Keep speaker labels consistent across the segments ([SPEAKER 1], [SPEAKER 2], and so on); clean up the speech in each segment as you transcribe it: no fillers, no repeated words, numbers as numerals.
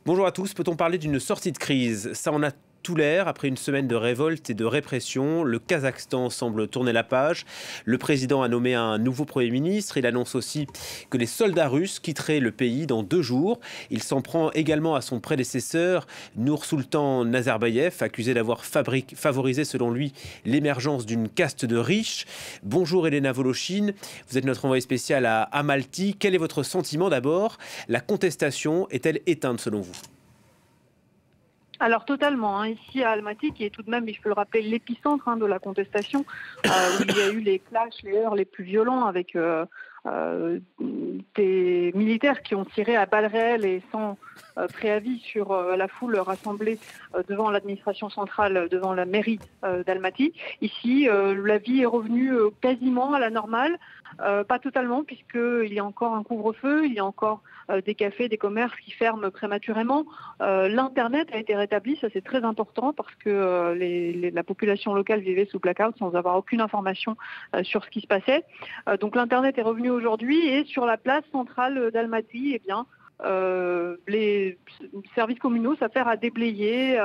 [SPEAKER 1] Bonjour à tous. Peut-on parler d'une sortie de crise? Ça en a tout l'air. Après une semaine de révolte et de répression, le Kazakhstan semble tourner la page. Le président a nommé un nouveau Premier ministre. Il annonce aussi que les soldats russes quitteraient le pays dans 2 jours. Il s'en prend également à son prédécesseur, Nour-Sultan Nazarbayev, accusé d'avoir favorisé, selon lui, l'émergence d'une caste de riches. Bonjour Elena Voloshin, vous êtes notre envoyée spéciale à Amalti. Quel est votre sentiment d'abord? La contestation est-elle éteinte selon vous?
[SPEAKER 2] Alors totalement, hein. Ici à Almaty, qui est tout de même, je peux le rappeler, l'épicentre de la contestation, où il y a eu les clashs, les heurts les plus violents avec des militaires qui ont tiré à balles réelles et sans préavis sur la foule rassemblée devant l'administration centrale, devant la mairie d'Almaty. Ici, la vie est revenue quasiment à la normale, pas totalement, puisqu'il y a encore un couvre-feu, il y a encore des cafés, des commerces qui ferment prématurément. L'Internet a été rétabli, ça c'est très important parce que la population locale vivait sous blackout sans avoir aucune information sur ce qui se passait. Donc l'Internet est revenu aujourd'hui et sur la place centrale d'Almaty, eh bien, les services communaux s'affairent à déblayer,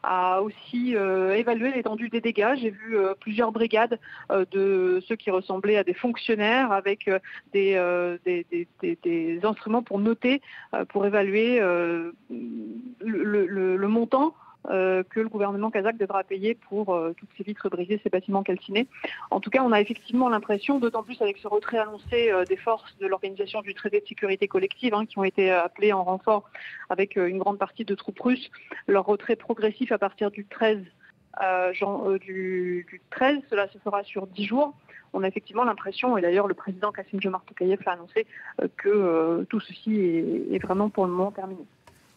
[SPEAKER 2] à aussi évaluer l'étendue des dégâts. J'ai vu plusieurs brigades de ceux qui ressemblaient à des fonctionnaires avec des instruments pour noter, pour évaluer le montant que le gouvernement kazakh devra payer pour toutes ces vitres brisées, ces bâtiments calcinés. En tout cas, on a effectivement l'impression, d'autant plus avec ce retrait annoncé des forces de l'organisation du traité de sécurité collective, qui ont été appelées en renfort avec une grande partie de troupes russes, leur retrait progressif à partir du 13, cela se fera sur 10 jours. On a effectivement l'impression, et d'ailleurs le président Kassym-Jomart Tokayev l'a annoncé, que tout ceci est vraiment pour le moment terminé.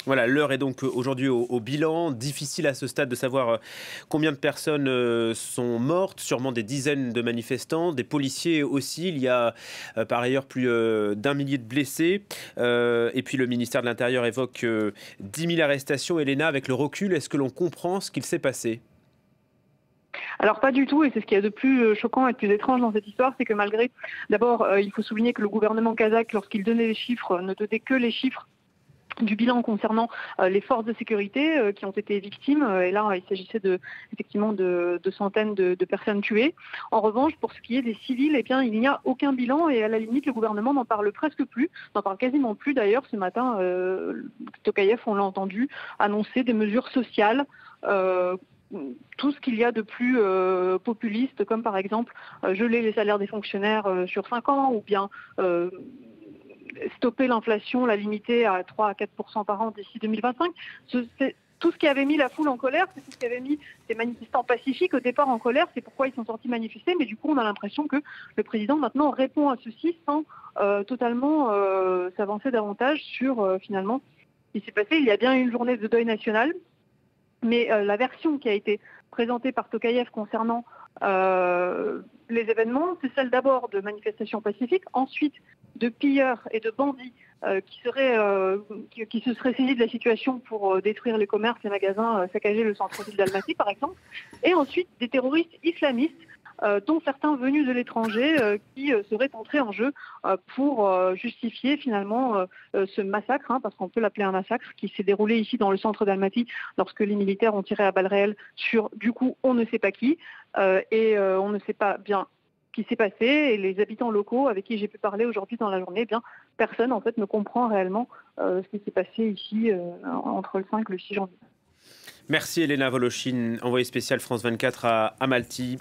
[SPEAKER 1] Voilà, l'heure est donc aujourd'hui au bilan. Difficile à ce stade de savoir combien de personnes sont mortes, sûrement des dizaines de manifestants, des policiers aussi. Il y a par ailleurs plus d'1 millier de blessés. Et puis le ministère de l'Intérieur évoque 10 000 arrestations. Elena, avec le recul, est-ce que l'on comprend ce qu'il s'est passé?
[SPEAKER 2] Alors pas du tout, et c'est ce qu'il y a de plus choquant et de plus étrange dans cette histoire, c'est que malgré, d'abord, il faut souligner que le gouvernement kazakh, lorsqu'il donnait les chiffres, ne donnait que les chiffres du bilan concernant les forces de sécurité qui ont été victimes. Et là, il s'agissait effectivement de centaines de personnes tuées. En revanche, pour ce qui est des civils, eh bien, il n'y a aucun bilan et à la limite, le gouvernement n'en parle presque plus, n'en parle quasiment plus. D'ailleurs, ce matin, Tokayev, on l'a entendu, annoncer des mesures sociales. Tout ce qu'il y a de plus populiste, comme par exemple geler les salaires des fonctionnaires sur 5 ans, ou bien stopper l'inflation, la limiter à 3 à 4% par an d'ici 2025. Tout ce qui avait mis la foule en colère, c'est tout ce qui avait mis ces manifestants pacifiques au départ en colère, c'est pourquoi ils sont sortis manifester, mais du coup on a l'impression que le président maintenant répond à ceci sans totalement s'avancer davantage sur finalement ce qui s'est passé. Il y a bien eu une journée de deuil national, mais la version qui a été présentée par Tokayev concernant les événements, c'est celle d'abord de manifestations pacifiques, ensuite de pilleurs et de bandits qui se seraient saisis de la situation pour détruire les commerces, les magasins, saccager le centre-ville d'Almaty par exemple, et ensuite des terroristes islamistes dont certains venus de l'étranger qui seraient entrés en jeu pour justifier finalement ce massacre, parce qu'on peut l'appeler un massacre, qui s'est déroulé ici dans le centre d'Almaty lorsque les militaires ont tiré à balles réelles sur, du coup, on ne sait pas qui, et on ne sait pas bien ce qui s'est passé, et les habitants locaux avec qui j'ai pu parler aujourd'hui dans la journée, eh bien, personne en fait ne comprend réellement ce qui s'est passé ici entre le 5 et le 6 janvier.
[SPEAKER 1] Merci Elena Voloshin, envoyée spéciale France 24 à Amalti.